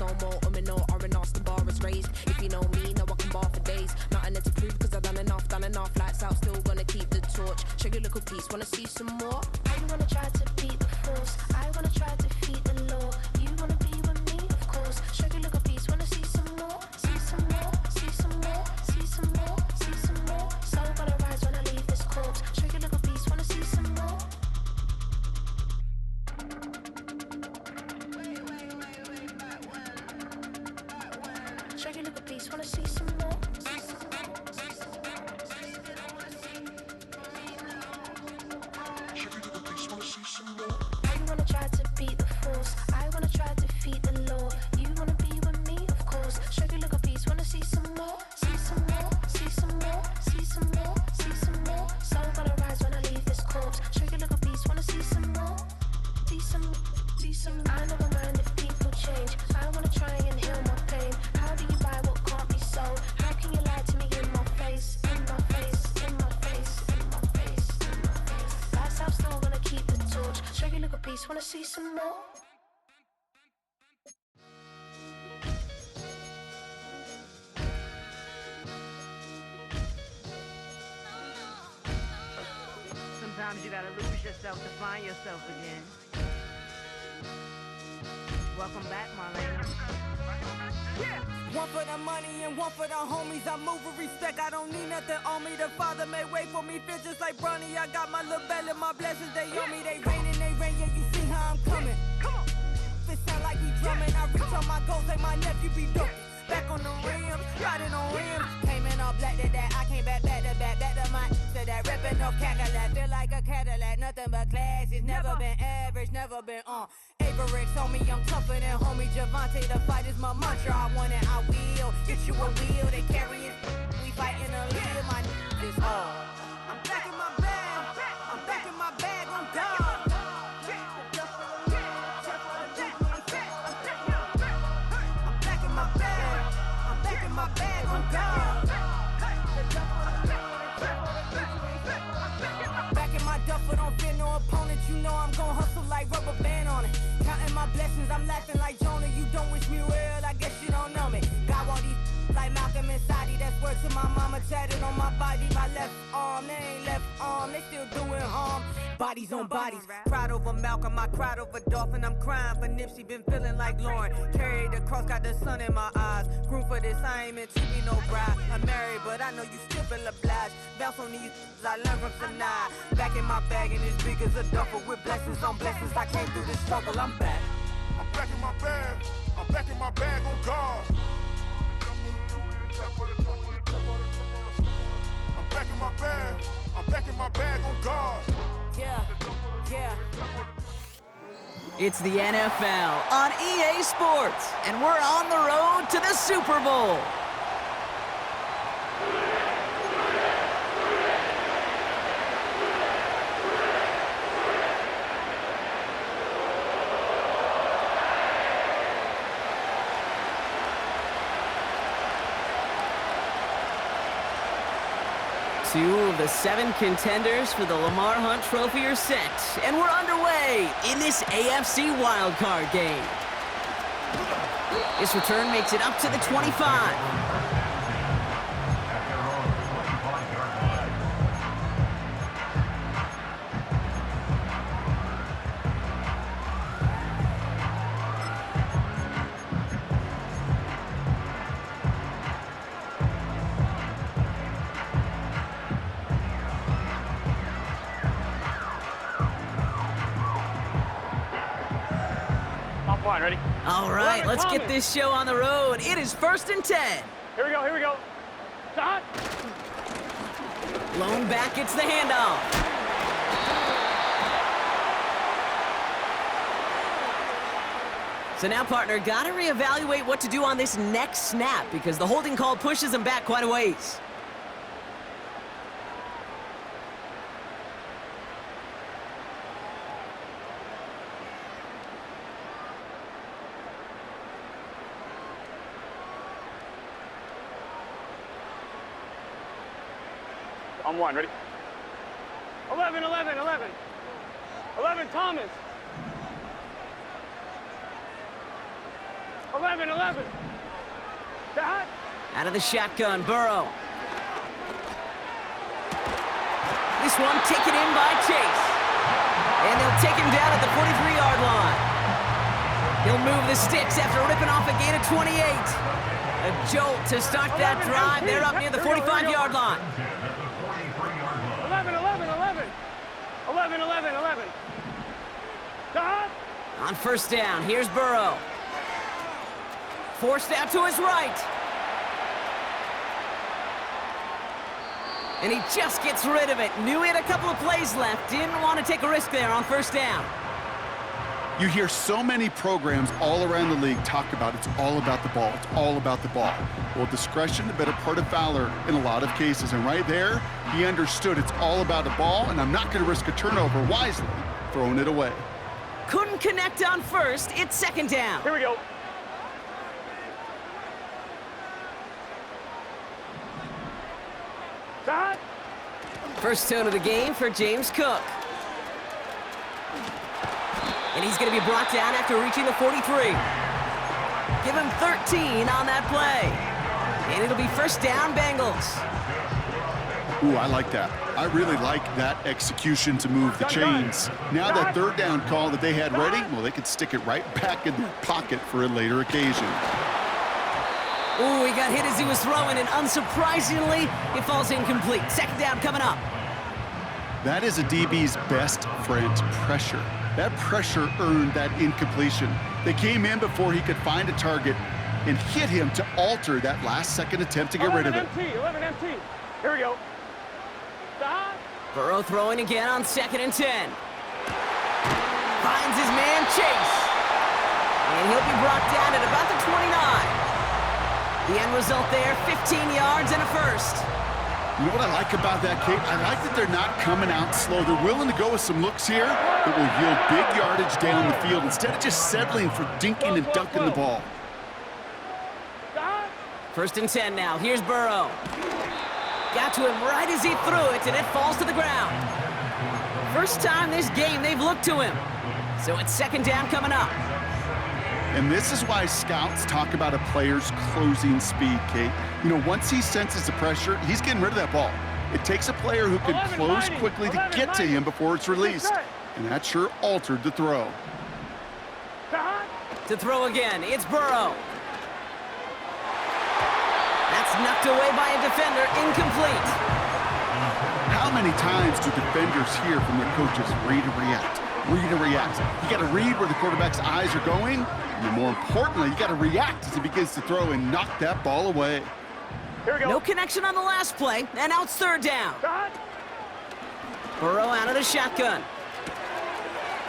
no more, no, or an Austin bar is raised. If you know me, know I can bar for days. Nothing there to prove, cause I've done enough. Lights out, still gonna keep the torch. Show you a little piece, wanna see some more? I wanna try to beat the force. I wanna try to defeat the law. You wanna be with me, of course. Show you a little piece, wanna see some more? See some more, see some more, see some more, see some more. Soul gonna rise when I leave this corpse. Show you a little piece, wanna see some more? Show you a little piece, wanna see some more? I wanna try to beat the force. I wanna try to defeat the law. You wanna be with me, of course. Show you a little piece, wanna see some more? See some more, see some more, see some more, see some more. Soul gonna rise when I leave this corpse. Show you a little piece, wanna see some more? See some, see some. I never mind if people change. I wanna try and heal my pain. How do you buy what can't be sold? How can you lie to me in my face? In my face, in my face, in my face, in my face. That's how still gonna keep the torch. Show you a little piece, wanna see some more? Sometimes you gotta lose yourself to find yourself again. Welcome back, Marlena. Yeah. One for the money and one for the homies. I move with respect, I don't need nothing on me. The Father may wait for me, fit just like Bronny. I got my little belly, my blessings, they on me. They rain, yeah, you see how I'm coming. Come on. It sound like we drumming. I reach on my goals like my nephew be dope. Back on the rims, riding on rims. Came in all black to that, I came back to my, to that ripping off Cadillac. Feel like a Cadillac, nothing but class. It's never been average, never been on. Average on me, I'm tougher than homie Javante. The fight is my mantra, I want it, I will. Get you a wheel, they carry it. We fighting a lead, my is all. I'm back in my bag, I'm back in my bag on God. My bag on God. Back in my duffel, don't fear no opponent. You know I'm gon' hustle like rubber band on it. Counting my blessings, I'm laughing like Jonah. You don't wish me well, I guess you don't know me. Got all these like Malcolm and Sadie. That's word to my mama, tatted on my body. My left arm, they ain't left arm, they still doing harm. Bodies on bodies, cried over Malcolm, I cried over Dolphin. I'm crying for Nipsey, been feeling like Lauren. Carried the cross, got the sun in my eyes. Grew for this, I ain't meant to be no bride. I'm married, but I know you still feel obliged. Bounce on these, I learned from Sinai. Back in my bag, and it's big as a duffel. With blessings on blessings, I came through this struggle, I'm back. I'm back in my bag, I'm back in my bag on God. I'm back in my bag, I'm back in my bag on God. Yeah, yeah. It's the NFL on EA Sports, and we're on the road to the Super Bowl. Two of the 7 contenders for the Lamar Hunt Trophy are set, and we're underway in this AFC wildcard game. This return makes it up to the 25. Ready? All right, let's get this show on the road. It is 1st and 10. Here we go, here we go. Stop. Lone back gets the handoff. So now, partner, gotta reevaluate what to do on this next snap because the holding call pushes him back quite a ways. On one, ready? 11, 11, 11. 11, Thomas. 11, 11. Dot. Out of the shotgun, Burrow. This one taken in by Chase. And they'll take him down at the 43-yard line. He'll move the sticks after ripping off a gain of 28. A jolt to start that drive. They're up near the 45-yard line. 11, 11, 11. 11, 11, 11. Dot. On first down, here's Burrow. Forced out to his right. And he just gets rid of it. Knew he had a couple of plays left. Didn't want to take a risk there on first down. You hear so many programs all around the league talk about it's all about the ball. It's all about the ball. Well, discretion, the better part of valor in a lot of cases. And right there, he understood it's all about the ball, and I'm not going to risk a turnover wisely, throwing it away. Couldn't connect on first. It's second down. Here we go. Dot. First tone of the game for James Cook. And he's going to be brought down after reaching the 43. Give him 13 on that play. And it'll be first down, Bengals. Ooh, I like that. I really like that execution to move the chains. Now that third down call that they had ready, well, they could stick it right back in their pocket for a later occasion. Ooh, he got hit as he was throwing, and unsurprisingly, it falls incomplete. Second down coming up. That is a DB's best friend, pressure. That pressure earned that incompletion. They came in before he could find a target and hit him to alter that last-second attempt to get rid of it. 11 MT. Here we go. Dot. Burrow throwing again on 2nd and 10. Finds his man, Chase. And he'll be brought down at about the 29. The end result there, 15 yards and a first. You know what I like about that, Kate? I like that they're not coming out slow. They're willing to go with some looks here that will yield big yardage down the field instead of just settling for dinking and dunking the ball. First and 10 now. Here's Burrow. Got to him right as he threw it, and it falls to the ground. First time this game they've looked to him. So it's second down coming up. And this is why scouts talk about a player's closing speed, Kate. You know, once he senses the pressure, he's getting rid of that ball. It takes a player who can close quickly to get to him before it's released. And that sure altered the throw. To throw again, it's Burrow. That's knocked away by a defender, incomplete. How many times do defenders hear from their coaches, read and react? Read and react. You got to read where the quarterback's eyes are going, and more importantly, you got to react as he begins to throw and knock that ball away. Here we go. No connection on the last play, and now it's third down. Dot. Burrow out of the shotgun.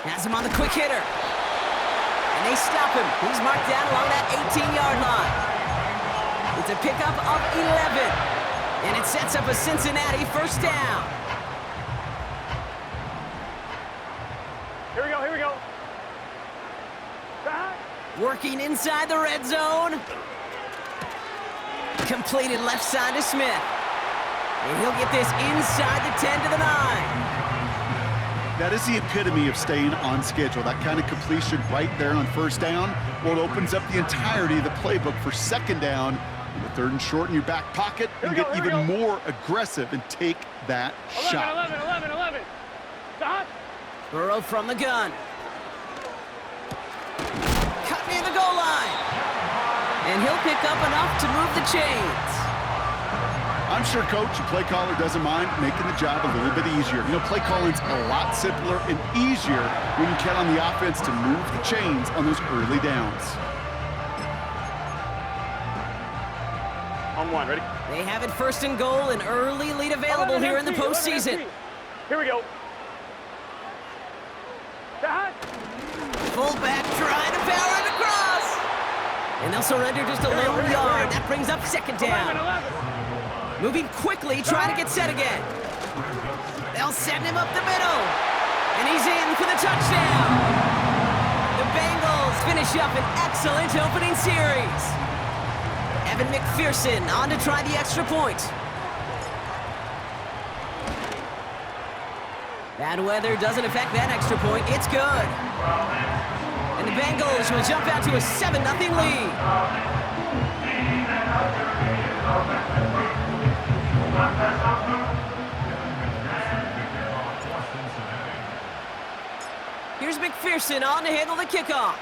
Has him on the quick hitter. And they stop him. He's marked down along that 18-yard line. It's a pickup of 11. And it sets up a Cincinnati first down. Here we go, here we go. Dot. Working inside the red zone. Completed left side to Smith. And he'll get this inside the 10 to the 9. That is the epitome of staying on schedule. That kind of completion right there on first down. Well, it opens up the entirety of the playbook for second down. The third and short in your back pocket, you get even more aggressive and take that 11, shot. 11, 11, 11. Dot. Burrow from the gun. Cut near the goal line. And he'll pick up enough to move the chains. I'm sure coach and play caller doesn't mind making the job a little bit easier. You know, play calling's a lot simpler and easier when you count on the offense to move the chains on those early downs. On one, ready? They have it first and goal, an early lead available here in the postseason. Here we go. Dot. Fullback trying to power it across. And they'll surrender just a lone yard. That brings up second 11, down. 11. Moving quickly, trying to get set again. They'll send him up the middle. And he's in for the touchdown. The Bengals finish up an excellent opening series. Evan McPherson on to try the extra point. Bad weather doesn't affect that extra point. It's good. And the Bengals will jump out to a 7-0 lead. Here's McPherson on to handle the kickoff.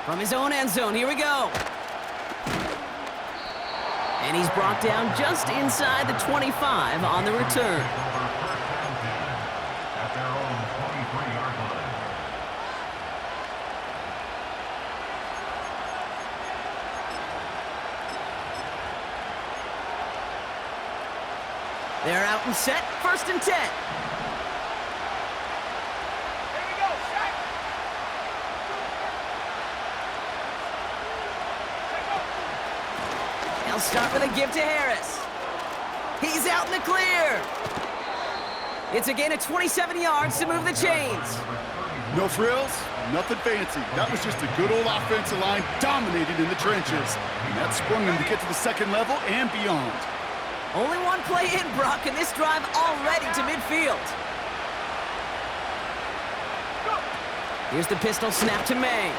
From his own end zone, here we go. And he's brought down just inside the 25 on the return. They're out and set, 1st and 10. They'll start with a give to Harris. He's out in the clear. It's a gain of 27 yards to move the chains. No frills, nothing fancy. That was just a good old offensive line dominated in the trenches. And that sprung them to get to the second level and beyond. Only one play in, Brock, and this drive already to midfield. Here's the pistol snap to May.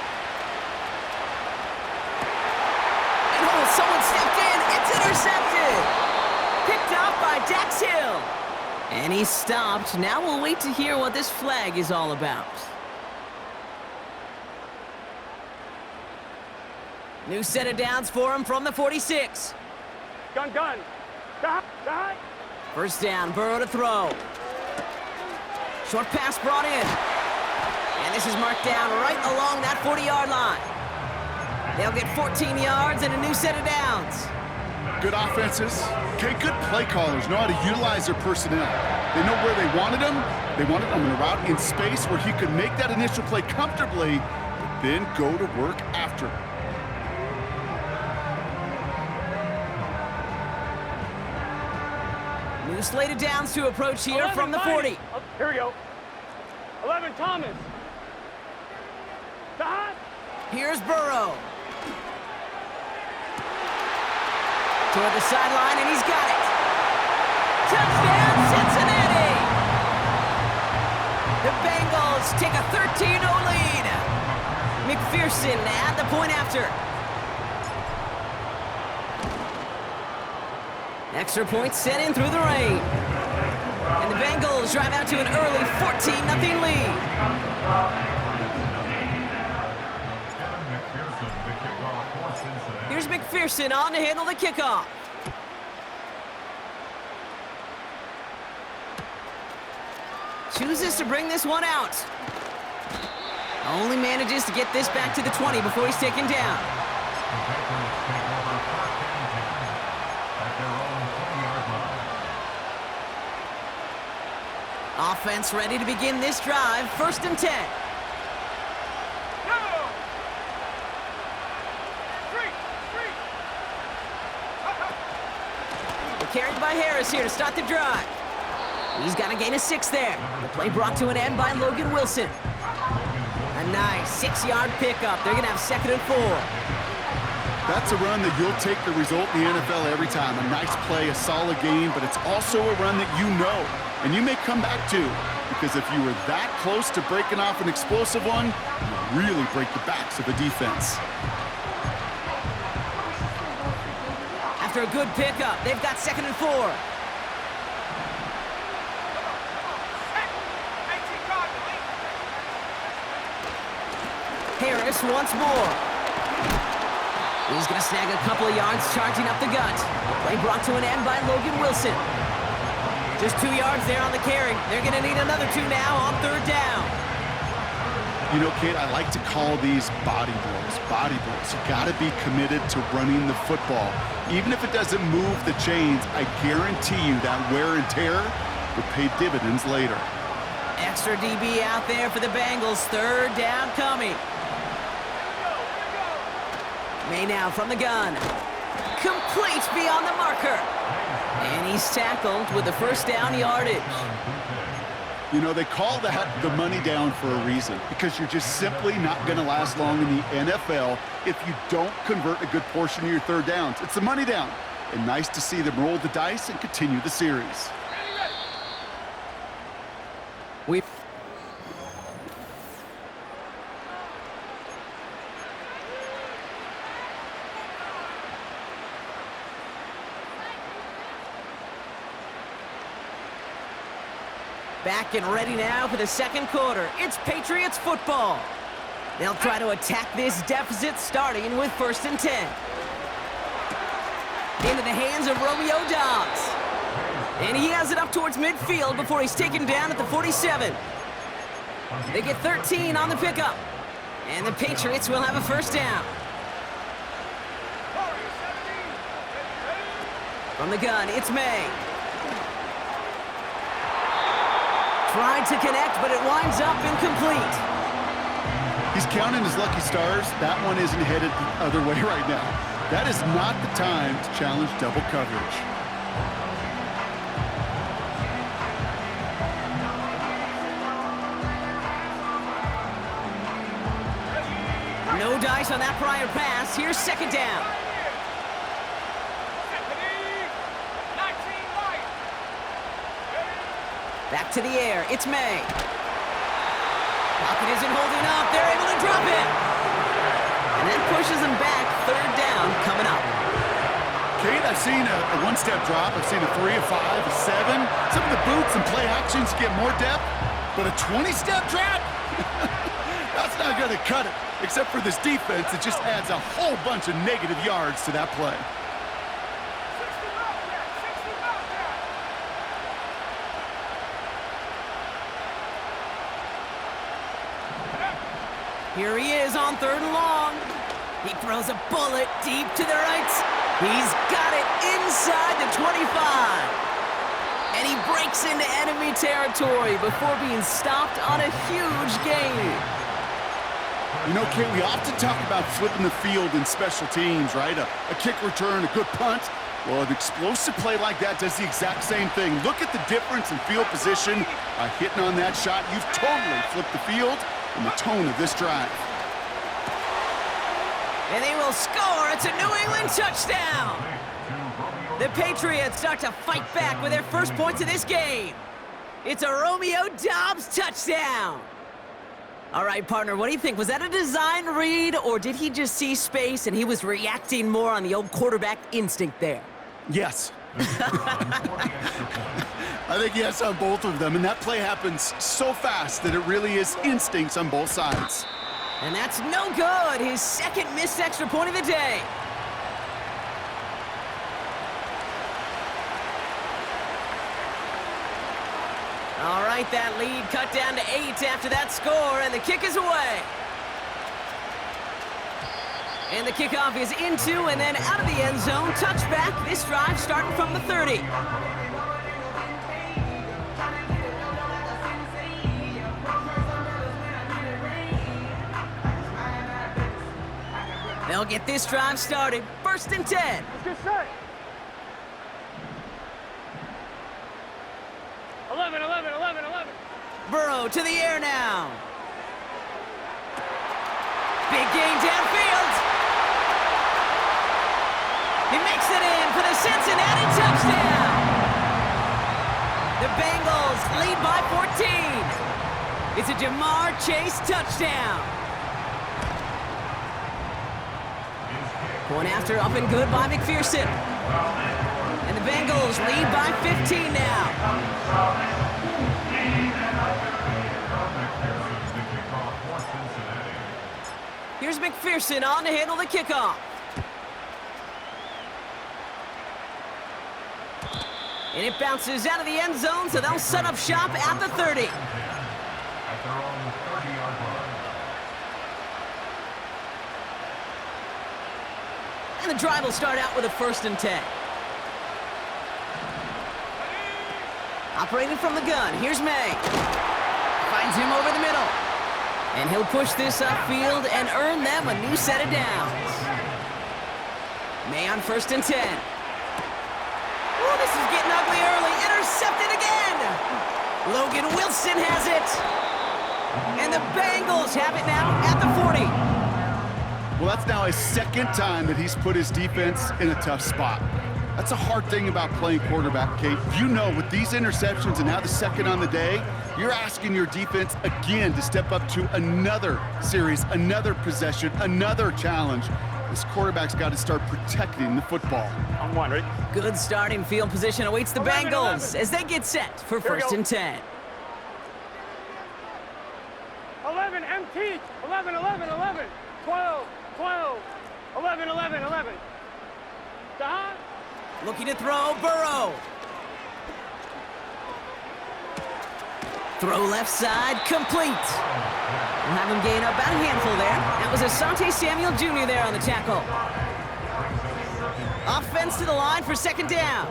And oh, someone stepped in. It's intercepted. Picked off by Dax Hill. And he's stopped. Now we'll wait to hear what this flag is all about. New set of downs for him from the 46. Gun. Die. 1st down, Burrow to throw. Short pass brought in. And this is marked down right along that 40-yard line. They'll get 14 yards and a new set of downs. Good offenses. Okay, good play callers know how to utilize their personnel. They know where they wanted them. They wanted them in a route in space where he could make that initial play comfortably, but then go to work after. New slated downs to approach here from the 40. Here we go. 11, Thomas. Here's Burrow. Toward the sideline, and he's got it. Touchdown, Cincinnati! The Bengals take a 13-0 lead. McPherson at the point after. Extra point set in through the rain. And the Bengals drive out to an early 14-0 lead. Here's McPherson on to handle the kickoff. Chooses to bring this one out. Only manages to get this back to the 20 before he's taken down. Offense ready to begin this drive. 1st and 10. Carried by Harris here to start the drive. He's got a gain of 6 there. The play brought to an end by Logan Wilson. A nice 6-yard pickup. They're going to have 2nd and 4. That's a run that you'll take the result in the NFL every time. A nice play, a solid game, but it's also a run that you know, and you may come back to, because if you were that close to breaking off an explosive one, you really break the backs of a defense. After a good pickup, they've got 2nd and 4. Harris once more. He's going to snag a couple of yards charging up the gut. Play brought to an end by Logan Wilson. Just 2 yards there on the carry. They're going to need another 2 now on 3rd down. You know, Kate, I like to call these body blows. Body blows. You got to be committed to running the football. Even if it doesn't move the chains, I guarantee you that wear and tear will pay dividends later. Extra DB out there for the Bengals. 3rd down coming. May now from the gun. Complete beyond the marker. And he's tackled with the 1st down yardage. You know, they call that the money down for a reason, because you're just simply not going to last long in the NFL if you don't convert a good portion of your 3rd downs. It's the money down. And nice to see them roll the dice and continue the series. We back and ready now for the second quarter. It's Patriots football. They'll try to attack this deficit starting with 1st and 10. Into the hands of Romeo Dobbs. And he has it up towards midfield before he's taken down at the 47. They get 13 on the pickup. And the Patriots will have a first down. From the gun, it's May. Tried to connect, but it winds up incomplete. He's counting his lucky stars. That one isn't headed the other way right now. That is not the time to challenge double coverage. No dice on that prior pass. Here's second down. Back to the air. It's May. Pocket isn't holding up. They're able to drop it. And that pushes them back. Third down coming up. Kate, I've seen a one-step drop. I've seen a 3, a 5, a 7. Some of the boots and play actions get more depth. But a 20-step drop? That's not going to cut it. Except for this defense, it just adds a whole bunch of negative yards to that play. Here he is on 3rd and long. He throws a bullet deep to the right. He's got it inside the 25. And he breaks into enemy territory before being stopped on a huge gain. You know, Kate, we often talk about flipping the field in special teams, right? A kick return, a good punt. Well, an explosive play like that does the exact same thing. Look at the difference in field position. Hitting on that shot, you've totally flipped the field and the tone of this drive. And they will score. It's a New England touchdown. The Patriots start to fight back with their first points of this game. It's a Romeo Dobbs touchdown. All right, partner, what do you think? Was that a design read, or did he just see space and he was reacting more on the old quarterback instinct there? Yes. I think yes on both of them, and that play happens so fast that it really is instincts on both sides. And that's no good. His second missed extra point of the day. All right, that lead cut down to 8 after that score, and the kick is away. And the kickoff is into and then out of the end zone. Touchback. This drive starting from the 30. They'll get this drive started. 1st and 10. Let's get set. 11. Burrow to the air now. Big gain downfield. He makes it in for the Cincinnati touchdown. The Bengals lead by 14. It's a Jamar Chase touchdown. Going after up and good by McPherson. And the Bengals lead by 15 now. Here's McPherson on to handle the kickoff. And it bounces out of the end zone, so they'll set up shop at the 30. And the drive will start out with a 1st and 10. Operating from the gun, here's May. Finds him over the middle. And he'll push this upfield and earn them a new set of downs. May on 1st and 10. Oh, this is getting ugly early. Intercepted again. Logan Wilson has it. And the Bengals have it now at the 40. Well, that's now his second time that he's put his defense in a tough spot. That's a hard thing about playing quarterback, Kate. You know, with these interceptions and now the second on the day, you're asking your defense again to step up to another series, another possession, another challenge. This quarterback's got to start protecting the football. On one, ready? Good starting field position awaits the 11, Bengals 11. as they get set for Here we first go. and 10. 11, MT. 11, 11, 11. 12, 12. 11, 11, 11. Don. Looking to throw, Burrow. Throw left side, complete. We'll have him gain about a handful there. That was Asante Samuel Jr. there on the tackle. Offense to the line for second down.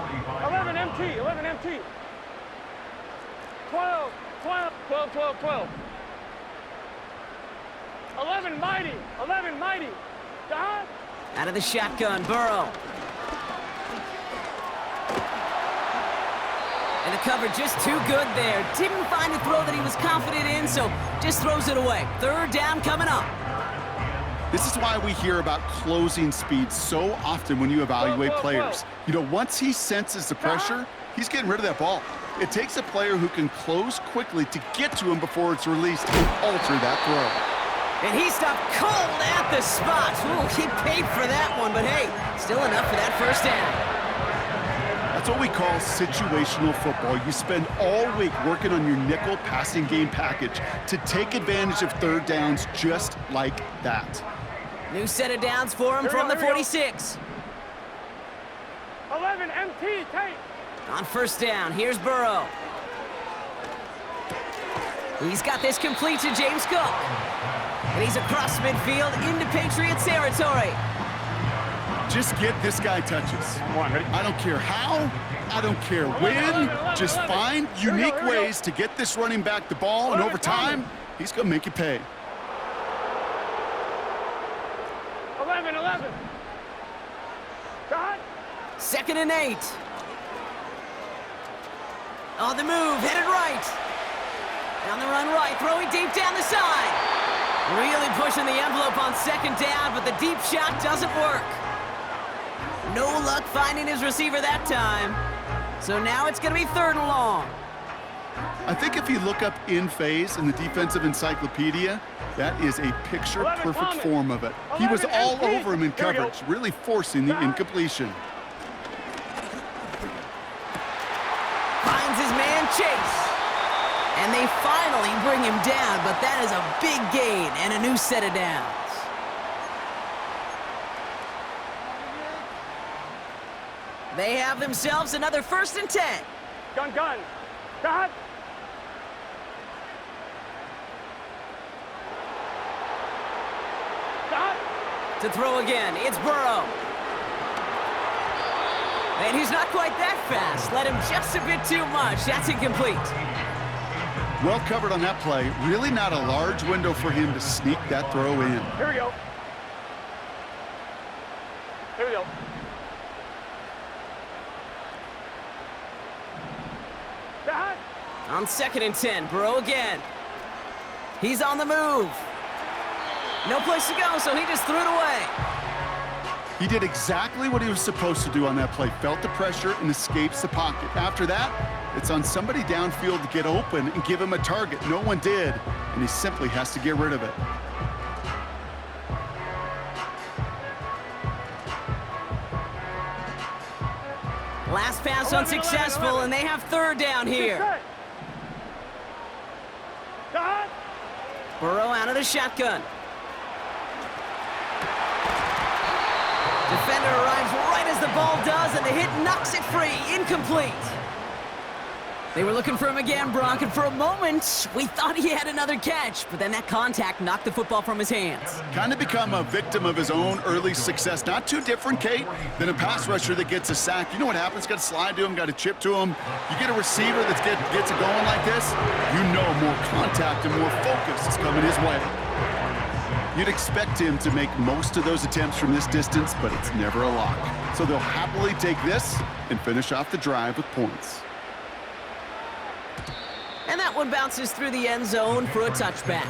11, MT. 11, MT. 12, 12, 12, 12, 12. 11, mighty. 11, mighty. Don. Out of the shotgun, Burrow. And the cover just too good there. Didn't find a throw that he was confident in, so just throws it away. Third down coming up. This is why we hear about closing speed so often when you evaluate players. You know, once he senses the pressure, he's getting rid of that ball. It takes a player who can close quickly to get to him before it's released and alter that throw. And he stopped cold at the spot. Ooh, he paid for that one, but hey, still enough for that first down. That's what we call situational football. You spend all week working on your nickel passing game package to take advantage of third downs just like that. New set of downs for him from the 46. 11, MT. Take. On first down, here's Burrow. He's got this complete to James Cook. And he's across midfield into Patriots territory. Just get this guy touches. One, ready? I don't care how, I don't care when, just find unique ways to get this running back the ball, and over time, he's going to make you pay. 11, 11. Don. Second and 8. On the move, headed right. On the run right, throwing deep down the side. Really pushing the envelope on second down, but the deep shot doesn't work. No luck finding his receiver that time. So now it's going to be third and long. I think if you look up in phase in the defensive encyclopedia, that is a picture-perfect form of it. He was all over him in coverage, really forcing the incompletion. Finds his man Chase. And they finally bring him down, but that is a big gain and a new set of downs. They have themselves another first and 10. Gun, gun. Don. Don. To throw again, it's Burrow. And he's not quite that fast. Let him just a bit too much. That's incomplete. Well covered on that play. Really not a large window for him to sneak that throw in. Here we go. Here we go. Don. On second and 10, Burrow again. He's on the move. No place to go, so he just threw it away. He did exactly what he was supposed to do on that play. Felt the pressure and escapes the pocket. After that, it's on somebody downfield to get open and give him a target. No one did, and he simply has to get rid of it. Last pass unsuccessful, and they have third down here. Don. Burrow out of the shotgun. Defender arrives right as the ball does, and the hit knocks it free. Incomplete. They were looking for him again, Brock, and for a moment, we thought he had another catch, but then that contact knocked the football from his hands. Kind of become a victim of his own early success. Not too different, Kate, than a pass rusher that gets a sack. You know what happens? Got to slide to him, got to chip to him. You get a receiver that gets it going like this, you know more contact and more focus is coming his way. You'd expect him to make most of those attempts from this distance, but it's never a lock. So they'll happily take this and finish off the drive with points. And that one bounces through the end zone for a touchback.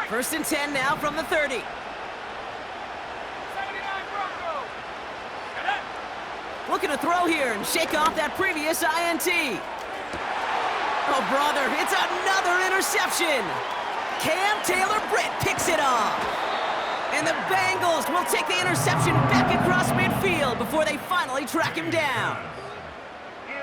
First and 10 now from the 30. Looking to throw here and shake off that previous INT. Oh, brother, it's another interception. Cam Taylor-Britt picks it off. And the Bengals will take the interception back across midfield before they finally track him down.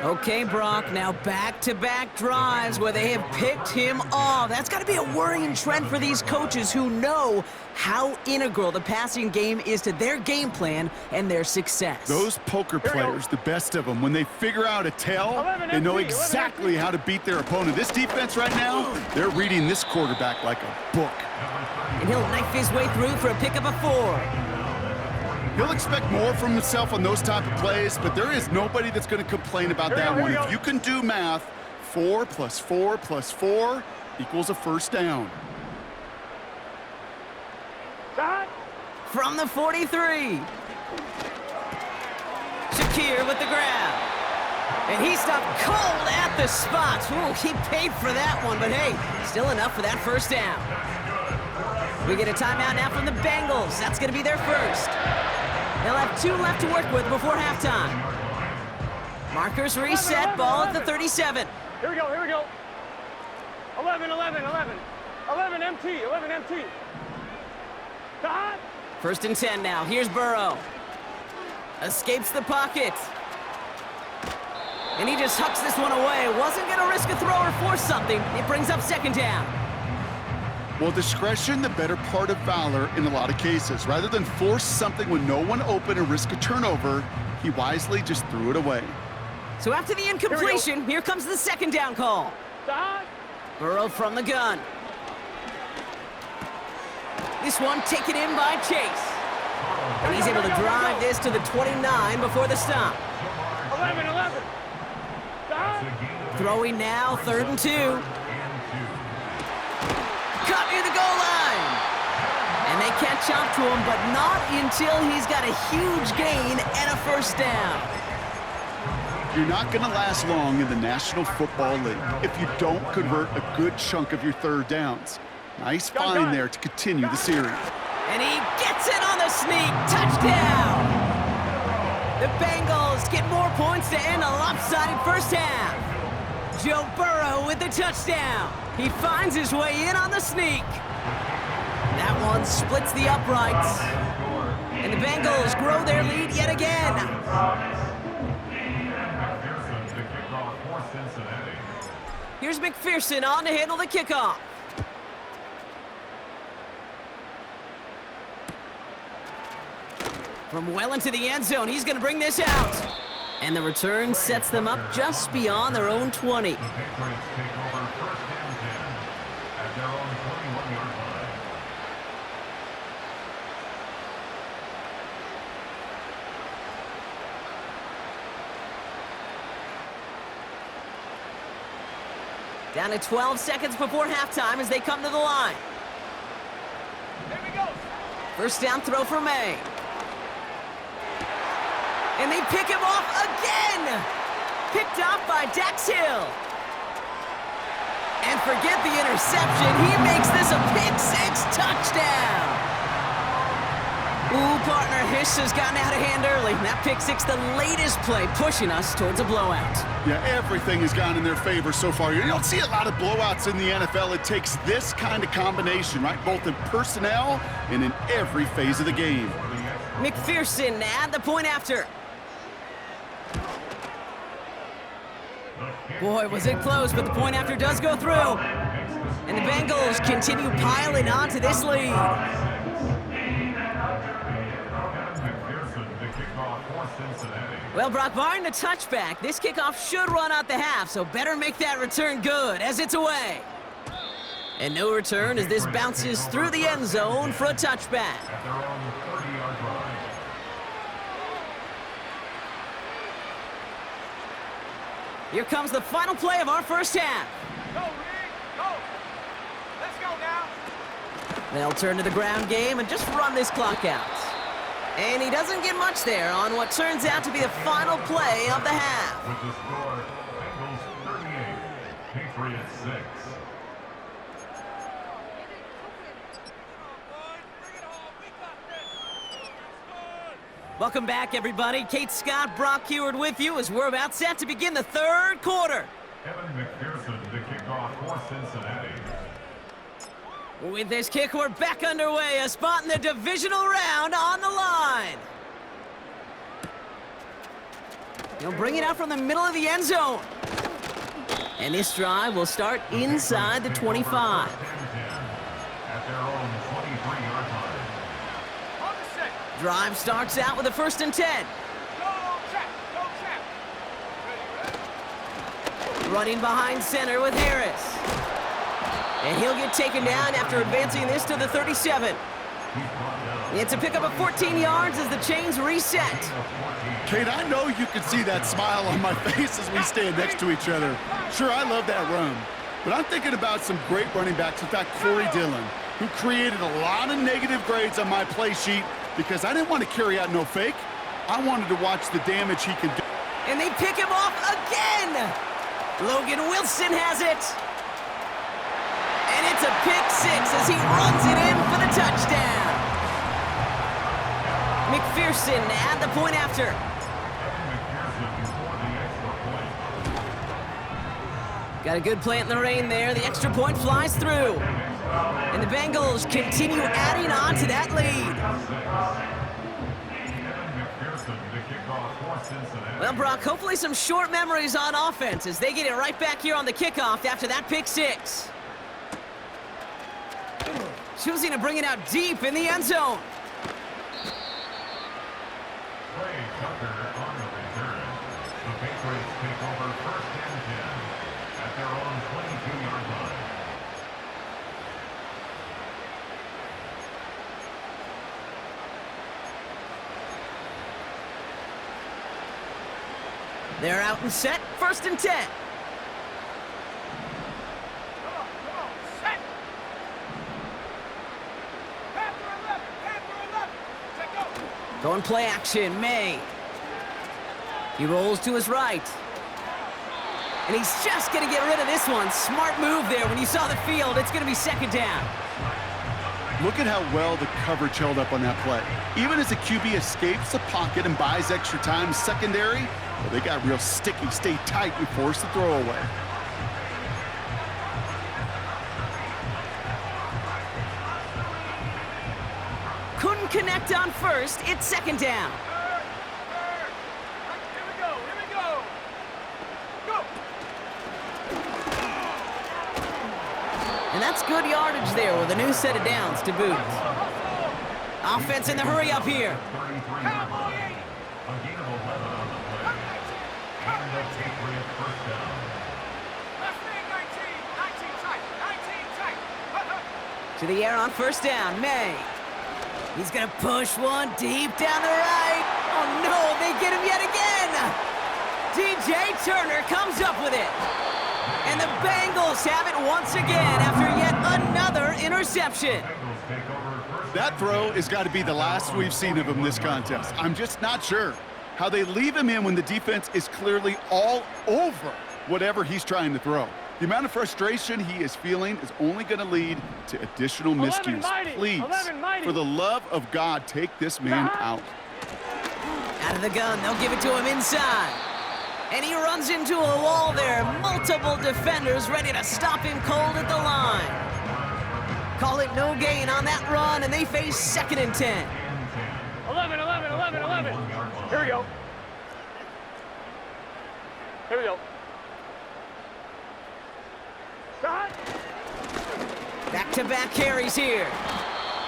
Okay, Brock, now back-to-back drives where they have picked him off. That's got to be a worrying trend for these coaches who know how integral the passing game is to their game plan and their success. Those poker players, the best of them, when they figure out a tell, they know exactly how to beat their opponent. This defense right now, they're reading this quarterback like a book. And he'll knife his way through for a pickup of 4. He'll expect more from himself on those type of plays, but there is nobody that's going to complain about that one. If you can do math, 4 plus 4 plus 4 equals a first down. From the 43. Shakir with the grab. And he stopped cold at the spot. Ooh, he paid for that one, but hey, still enough for that first down. We get a timeout now from the Bengals. That's going to be their first. They'll have 2 left to work with before halftime. Markers reset, ball at the 37. Here we go, here we go. 11, 11, 11. 11 MT, 11 MT. Time. First and 10 now. Here's Burrow. Escapes the pocket. And he just hucks this one away. Wasn't going to risk a throw or force something. It brings up second down. Well, discretion, the better part of valor in a lot of cases. Rather than force something with no one open and risk a turnover, he wisely just threw it away. So after the incompletion, here comes the second down call. Burrow from the gun. This one taken in by Chase. And he's able to drive this to the 29 before the stop. 11, 11. Throwing now, 3rd and 2. Caught near the goal line. And they catch up to him, but not until he's got a huge gain and a first down. You're not going to last long in the National Football League if you don't convert a good chunk of your third downs. Nice find there to continue the series. And he gets it on the sneak. Touchdown! The Bengals get more points to end a lopsided first half. Joe Burrow with the touchdown. He finds his way in on the sneak. That one splits the uprights. And the Bengals grow their lead yet again. Here's McPherson on to handle the kickoff. From well into the end zone, he's going to bring this out. And the return sets them up just beyond their own 20. Down to 12 seconds before halftime as they come to the line. Here we go. First down throw for May. And they pick him off again! Picked off by Dax Hill. And forget the interception. He makes this a pick-6 touchdown. Ooh, partner, Hiss has gotten out of hand early. That pick-6, the latest play, pushing us towards a blowout. Yeah, everything has gone in their favor so far. You don't see a lot of blowouts in the NFL. It takes this kind of combination, right? Both in personnel and in every phase of the game. McPherson at the point after. Boy, was it close, but the point after does go through. And the Bengals continue piling on to this lead. Well, Brock, barring the touchback, this kickoff should run out the half, so better make that return good as it's away. And no return as this bounces through the end zone for a touchback. Here comes the final play of our first half. Go, Rick, go. Let's go now. They'll turn to the ground game and just run this clock out. And he doesn't get much there on what turns out to be the final play of the half. With the score, Bengals 38, Patriots 6. Welcome back, everybody. Kate Scott, Brock Heward with you as we're about set to begin the third quarter. Evan McPherson to kick off for Cincinnati. With this kick, we're back underway. A spot in the divisional round on the line. He'll bring it out from the middle of the end zone. And this drive will start inside the 25. At their own 23-yard line. Drive starts out with a 1st and 10. Running behind center with Harris. And he'll get taken down after advancing this to the 37. It's a pickup of 14 yards as the chains reset. Kate, I know you can see that smile on my face as we stand next to each other. Sure, I love that run, but I'm thinking about some great running backs. In fact, Corey Dillon, who created a lot of negative grades on my play sheet because I didn't want to carry out no fake. I wanted to watch the damage he could do. And they pick him off again. Logan Wilson has it. And it's a pick 6 as he runs it in for the touchdown. McPherson at the point after. Got a good plant in the rain there. The extra point flies through. And the Bengals continue adding on to that lead. Well, Brock, hopefully some short memories on offense as they get it right back here on the kickoff after that pick 6. Choosing to bring it out deep in the end zone. Ray Tucker on the return. The Patriots take over 1st and 10 at their own 22-yard line. They're out and set, 1st and 10. Going play action, May. He rolls to his right. And he's just going to get rid of this one. Smart move there. When you saw the field, it's going to be 2nd down. Look at how well the coverage held up on that play. Even as the QB escapes the pocket and buys extra time secondary, well, they got real sticky, stay tight, and force the throw away. Couldn't connect on 1st. It's 2nd down. And that's good yardage there with a new set of downs to boot. Offense in the hurry up here. To the air on 1st down, May. He's gonna push one deep down the right. Oh no, they get him yet again. DJ Turner comes up with it. And the Bengals have it once again after yet another interception. That throw has got to be the last we've seen of him this contest. I'm just not sure how they leave him in when the defense is clearly all over whatever he's trying to throw. The amount of frustration he is feeling is only going to lead to additional miscues. Please, for the love of God, take this man out. Out of the gun, they'll give it to him inside. And he runs into a wall there. Multiple defenders ready to stop him cold at the line. Call it no gain on that run, and they face 2nd and 10. 11. Here we go. Shot. Back-to-back carries here.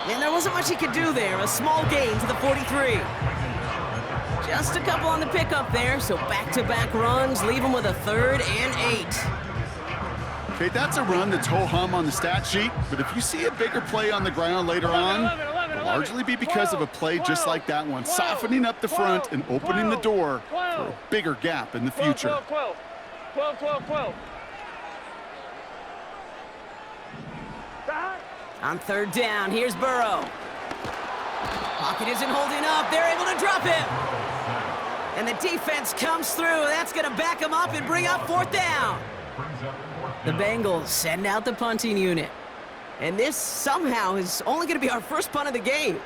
And there wasn't much he could do there. A small gain to the 43. Just a couple on the pickup there, so back-to-back runs leave him with a 3rd and 8. Okay, that's a run that's ho-hum on the stat sheet, but if you see a bigger play on the ground later on, it'll largely be because of a play just like that one, softening up the front and opening the door for a bigger gap in the future. 12. On 3rd down, here's Burrow. Pocket isn't holding up. They're able to drop him. And the defense comes through. That's going to back him up and bring up 4th down. The Bengals send out the punting unit. And this somehow is only going to be our first punt of the game.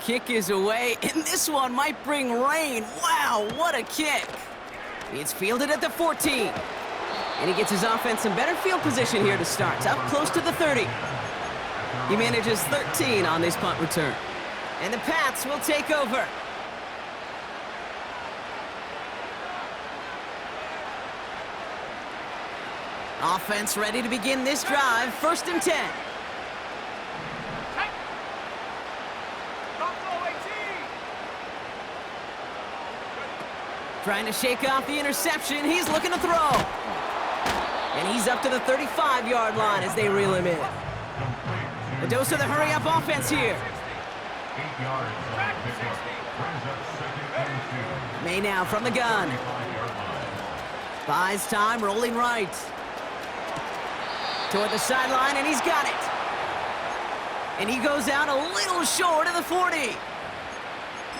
kick is away, and this one might bring rain. Wow, what a kick. It's fielded at the 14. And he gets his offense in better field position here to start. Up close to the 30. He manages 13 on this punt return. And the Pats will take over. Offense ready to begin this drive. 1st and 10. Trying to shake off the interception. He's looking to throw. And he's up to the 35-yard line as they reel him in. A dose of the hurry-up offense here. 8 yards on the pickup. Brings up 2nd and 2. May now from the gun. Buys time, rolling right. Toward the sideline, and he's got it. And he goes out a little short of the 40.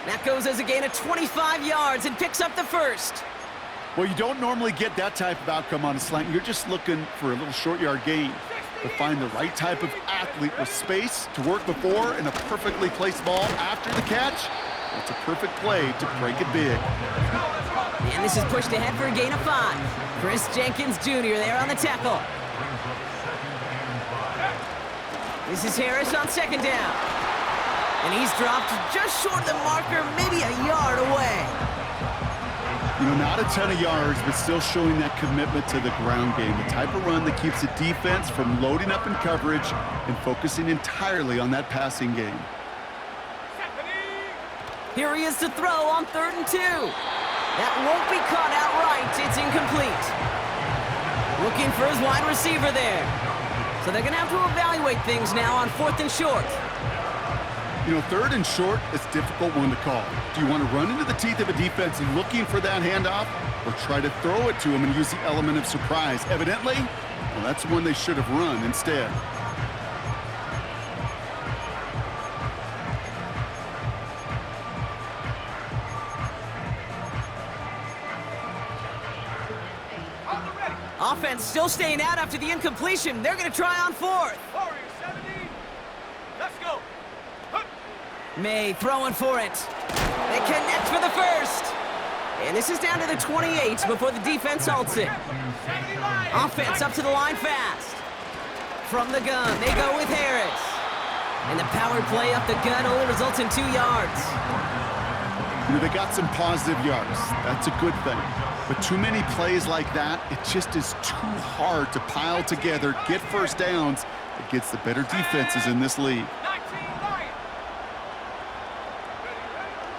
That goes as a gain of 25 yards and picks up the 1st. Well, you don't normally get that type of outcome on a slant. You're just looking for a little short yard gain. To find the right type of athlete with space to work before and a perfectly placed ball after the catch. It's a perfect play to break it big. And this is pushed ahead for a gain of 5. Chris Jenkins Jr. there on the tackle. This is Harris on 2nd down. And he's dropped just short of the marker, maybe a yard away. You know, not a ton of yards, but still showing that commitment to the ground game. The type of run that keeps the defense from loading up in coverage and focusing entirely on that passing game. Here he is to throw on 3rd and 2. That won't be caught outright. It's incomplete. Looking for his wide receiver there. So they're going to have to evaluate things now on 4th and short. You know, 3rd and short is a difficult one to call. Do you want to run into the teeth of a defense looking for that handoff, or try to throw it to him and use the element of surprise? Evidently, well, that's one they should have run instead. Offense still staying out after the incompletion. They're going to try on 4th. Let's go. May throwing for it. They connect for the 1st. And this is down to the 28 before the defense halts it. Offense up to the line fast. From the gun, they go with Harris. And the power play up the gun only results in 2 yards. You know, they got some positive yards. That's a good thing. But too many plays like that, it just is too hard to pile together, get 1st downs against the better defenses in this league.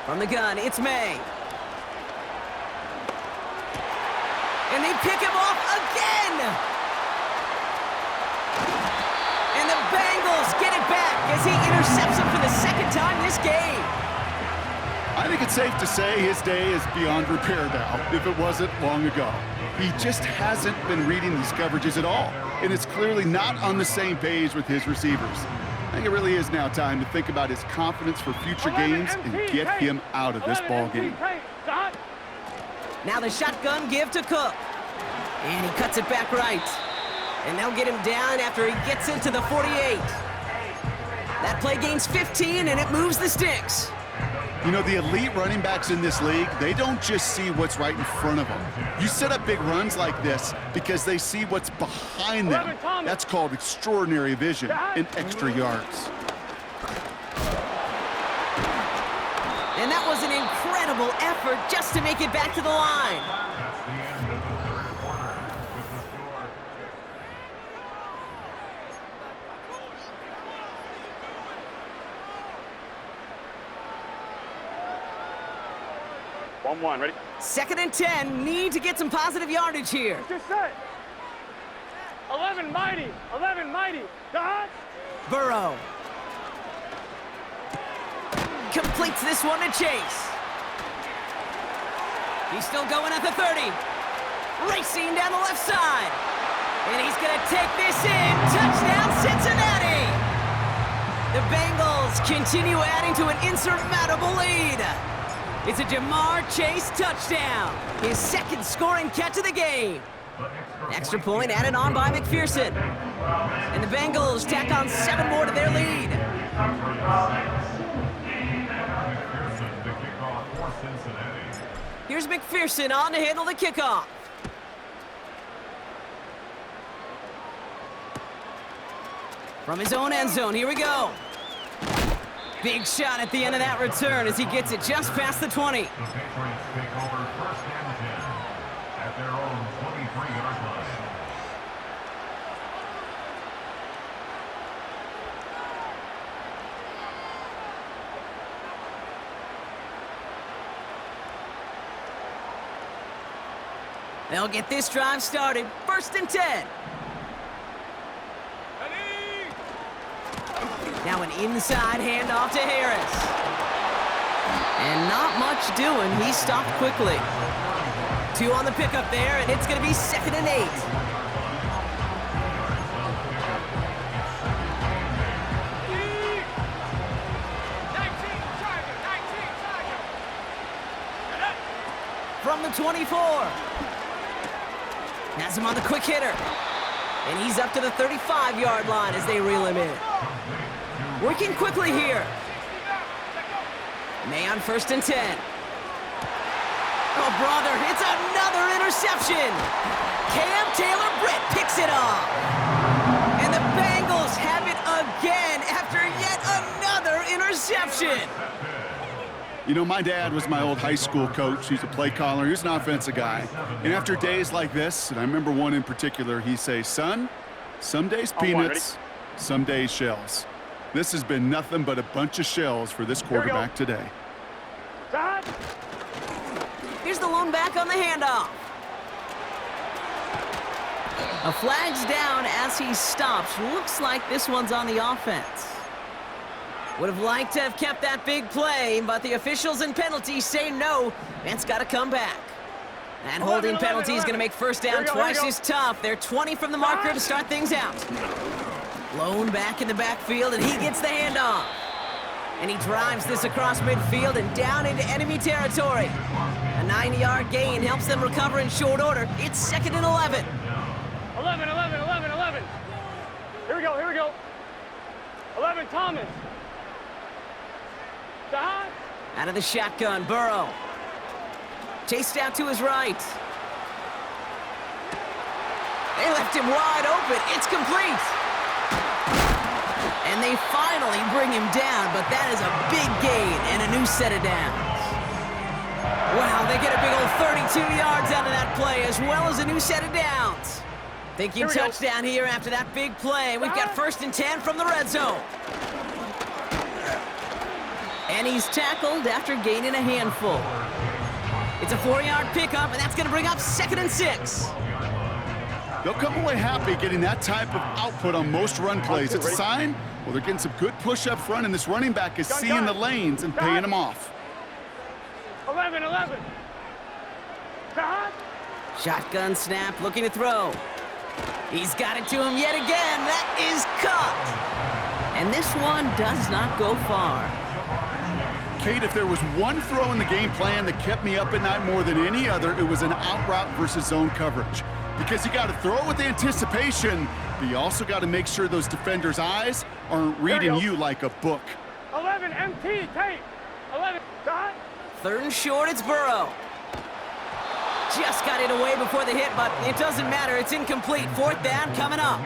From the gun, it's May. And they pick him off again! And the Bengals get it back as he intercepts him for the 2nd time this game. I think it's safe to say his day is beyond repair now, if it wasn't long ago. He just hasn't been reading these coverages at all, and it's clearly not on the same page with his receivers. I think it really is now time to think about his confidence for future games and get him out of this ball game. Now the shotgun give to Cook. And he cuts it back right. And they'll get him down after he gets into the 48. That play gains 15, and it moves the sticks. You know, the elite running backs in this league, they don't just see what's right in front of them. You set up big runs like this because they see what's behind them. That's called extraordinary vision and extra yards. And that was an incredible effort just to make it back to the line. That's the end of the 3rd quarter with the score. 1-1, ready? 2nd and 10, need to get some positive yardage here. Just set. 11 mighty, dodge. Burrow. Completes this one to Chase. He's still going at the 30. Racing down the left side. And he's going to take this in. Touchdown, Cincinnati! The Bengals continue adding to an insurmountable lead. It's a Jamar Chase touchdown. His 2nd scoring catch of the game. Extra point added on by McPherson. And the Bengals tack on 7 more to their lead. Cincinnati. Here's McPherson on to handle the kickoff. From his own end zone, here we go. Big shot at the end of that return as he gets it just past the 20. The Patriots take over first and 10 at their own 23-yard line. They'll get this drive started. First and 10. Now an inside handoff to Harris. And not much doing. He stopped quickly. 2 on the pickup there, and it's going to be 2nd and 8. From the 24. Has him on the quick hitter. And he's up to the 35-yard line as they reel him in. Working quickly here. May on 1st and 10. Oh, brother, it's another interception. Cam Taylor-Britt picks it off. And the Bengals have it again after yet another interception. You know, my dad was my old high school coach. He's a play caller. He's an offensive guy. And after days like this, and I remember one in particular, he'd say, son, some days peanuts, some days shells. This has been nothing but a bunch of shells for this quarterback today. Here's the lone back on the handoff. A flag's down as he stops. Looks like this one's on the offense. Would have liked to have kept that big play, but the officials and penalties say no. It's got to come back. That holding penalty is going to make first down twice as tough. They're 20 from the marker to start things out. Lone back in the backfield, and he gets the handoff. And he drives this across midfield and down into enemy territory. A 9-yard gain helps them recover in short order. It's 2nd and 11. 11. Here we go. 11, Thomas. Out of the shotgun, Burrow. Chased out to his right. They left him wide open. It's complete. And they finally bring him down, but that is a big gain and a new set of downs. Wow, they get a big old 32 yards out of that play, as well as a new set of downs. Thinking touchdown here after that big play. We've got 1st and 10 from the red zone. And he's tackled after gaining a handful. It's a 4-yard pickup, and that's going to bring up 2nd and 6. They'll come away happy getting that type of output on most run plays. It's a sign, well, they're getting some good push up front, and this running back is seeing the lanes and paying them off. 11. Shotgun snap, looking to throw. He's got it to him yet again. That is caught. And this one does not go far. Kate, if there was one throw in the game plan that kept me up at night more than any other, it was an out route versus zone coverage. Because you got to throw with anticipation, but you also got to make sure those defenders' eyes aren't reading you like a book. 11, MT, Tate. 11, dot. 3rd and short, it's Burrow. Just got it away before the hit, but it doesn't matter. It's incomplete. 4th down coming up.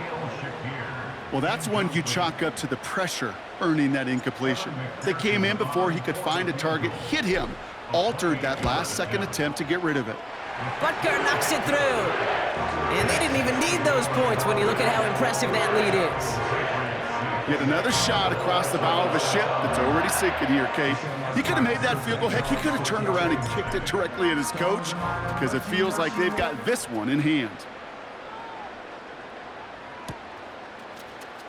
Well, that's one you chalk up to the pressure earning that incompletion. They came in before he could find a target, hit him, altered that last-second attempt to get rid of it. Butker knocks it through. And they didn't even need those points when you look at how impressive that lead is. Yet another shot across the bow of a ship that's already sinking here, Kate. He could have made that field goal. Heck, he could have turned around and kicked it directly at his coach, because it feels like they've got this one in hand.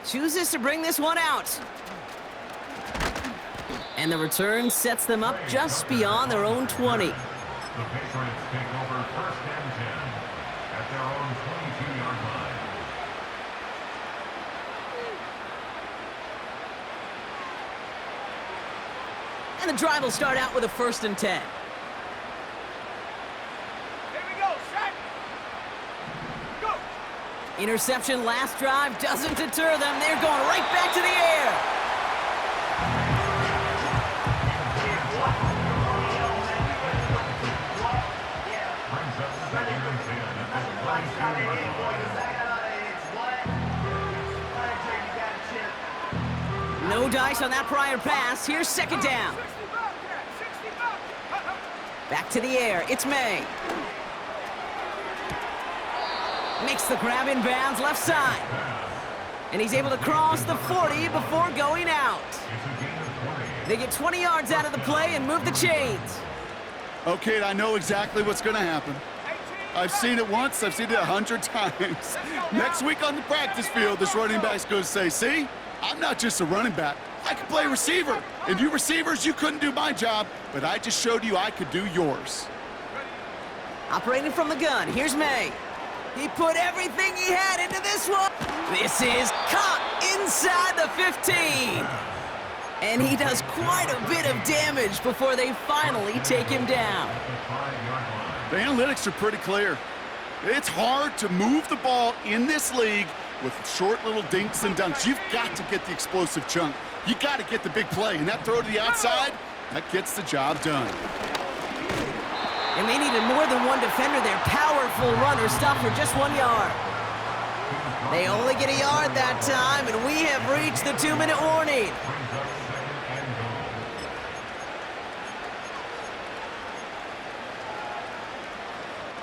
Chooses to bring this one out. And the return sets them up just beyond their own 20. The Patriots take over 1st and 10 at their own 22-yard line. And the drive will start out with a 1st and 10. Here we go, set. Go. Interception last drive doesn't deter them. They're going right back to the air. No dice on that prior pass. Here's second down. Back to the air. It's May. Makes the grab in bounds left side. And he's able to cross the 40 before going out. They get 20 yards out of the play and move the chains. Okay, I know exactly what's going to happen. I've seen it once, I've seen it 100 times. Next week on the practice field, this running back's going to say, see, I'm not just a running back. I can play receiver. And you receivers, you couldn't do my job, but I just showed you I could do yours. Operating from the gun, here's May. He put everything he had into this one. This is caught inside the 15. And he does quite a bit of damage before they finally take him down. The analytics are pretty clear. It's hard to move the ball in this league with short little dinks and dunks. You've got to get the explosive chunk. You got to get the big play. And that throw to the outside, that gets the job done. And they needed more than one defender. Their powerful runner stopped for just 1 yard. They only get a yard that time, and we have reached the 2-minute warning.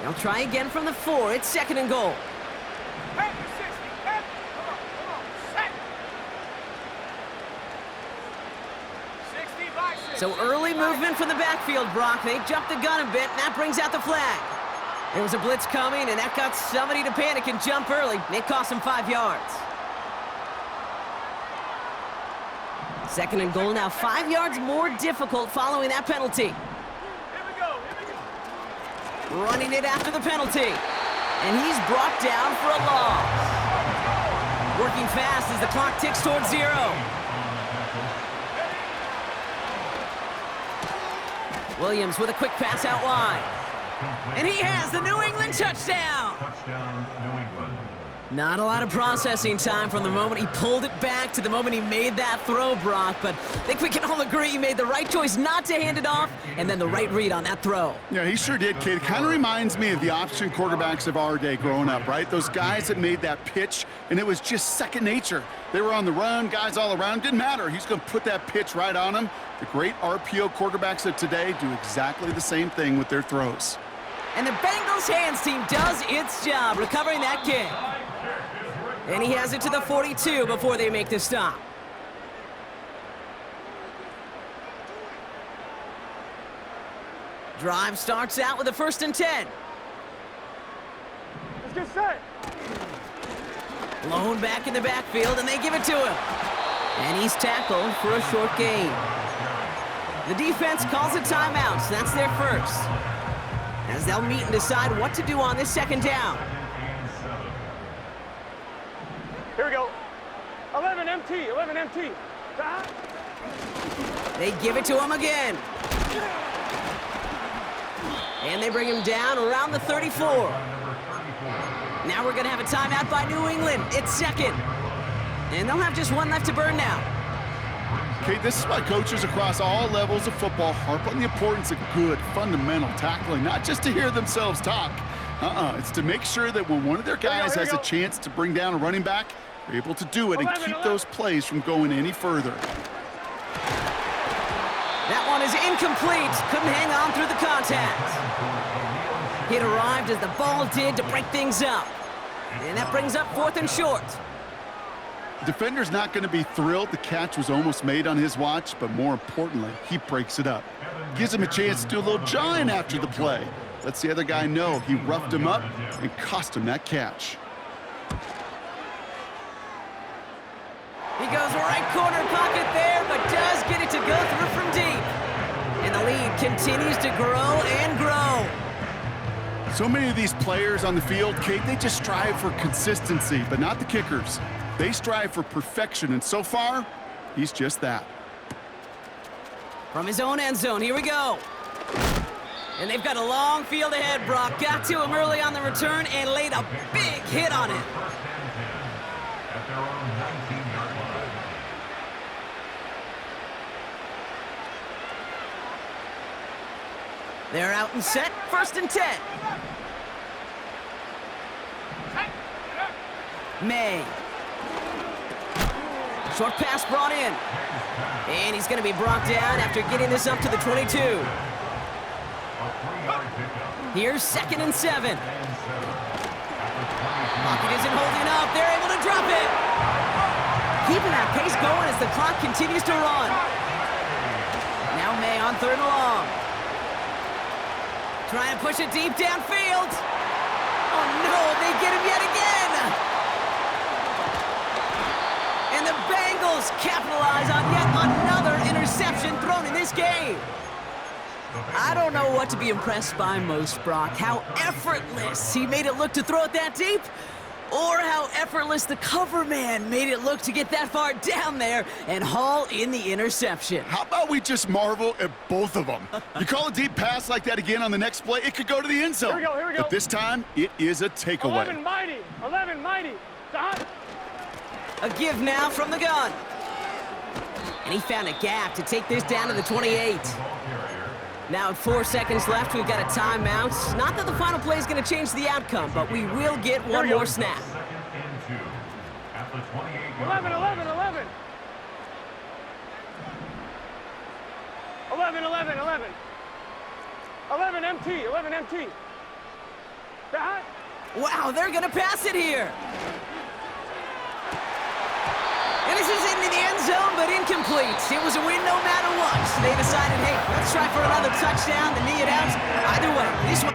They'll try again from the 4. It's second and goal. So early movement from the backfield, Brock. They jumped the gun a bit, and that brings out the flag. There was a blitz coming, and that got somebody to panic and jump early. It cost them 5 yards. Second and goal now, 5 yards more difficult following that penalty. Running it after the penalty. And he's brought down for a loss. Working fast as the clock ticks towards 0. Williams with a quick pass out wide. And he has the New England touchdown. Touchdown, New England. Not a lot of processing time from the moment he pulled it back to the moment he made that throw, Brock. But I think we can all agree he made the right choice not to hand it off, and then the right read on that throw. Yeah, he sure did, kid. It kind of reminds me of the option quarterbacks of our day growing up, right? Those guys that made that pitch, and it was just second nature. They were on the run, guys all around. Didn't matter. He's going to put that pitch right on them. The great RPO quarterbacks of today do exactly the same thing with their throws. And the Bengals hands team does its job recovering that kick. And he has it to the 42 before they make the stop. Drive starts out with a 1st and 10. Let's get set. Blown back in the backfield, and they give it to him. And he's tackled for a short gain. The defense calls a timeout, so that's their first. As they'll meet and decide what to do on this second down. Here we go. 11 MT, 11 MT. They give it to him again. And they bring him down around the 34. Now we're going to have a timeout by New England. It's second. And they'll have just one left to burn now. Okay, this is why coaches across all levels of football harp on the importance of good, fundamental tackling, not just to hear themselves talk. It's to make sure that when one of their guys has a chance to bring down a running back, they're able to do it and keep those plays from going any further. That one is incomplete. Couldn't hang on through the contact. It arrived as the ball did to break things up. And that brings up 4th and short. The defender's not going to be thrilled the catch was almost made on his watch, but more importantly, he breaks it up. Gives him a chance to do a little jawing after the play. Lets the other guy know he roughed him up and cost him that catch. He goes right corner pocket there, but does get it to go through from deep. And the lead continues to grow and grow. So many of these players on the field, Kate, they just strive for consistency, but not the kickers. They strive for perfection, and so far, he's just that. From his own end zone, here we go. And they've got a long field ahead, Brock. Got to him early on the return and laid a big hit on it. At their own 19-yard line. They're out and set, 1st and 10. May. Short pass brought in. And he's going to be brought down after getting this up to the 22. Here's 2nd and 7. Pocket isn't holding up. They're able to drop it. Keeping that pace going as the clock continues to run. Now May on 3rd and long. Trying to push it deep downfield. Oh no, they get him yet again. And the Bengals capitalize on yet another interception thrown in this game. I don't know what to be impressed by most, Brock. How effortless he made it look to throw it that deep, or how effortless the cover man made it look to get that far down there and haul in the interception. How about we just marvel at both of them? You call a deep pass like that again on the next play, it could go to the end zone. Here we go. But this time, it is a takeaway. 11 mighty. 11 mighty. Dot. A give now from the gun. And he found a gap to take this down to the 28. Now at 4 seconds left, we've got a timeout. Not that the final play is going to change the outcome, but we will get one more snap. 11, 11, 11. 11, 11, 11. 11 MT, 11 MT. Dot. Wow, they're going to pass it here. And this is into the end zone, but incomplete. It was a win no matter what. So they decided, hey, let's try for another touchdown to knee it out. Either way, this one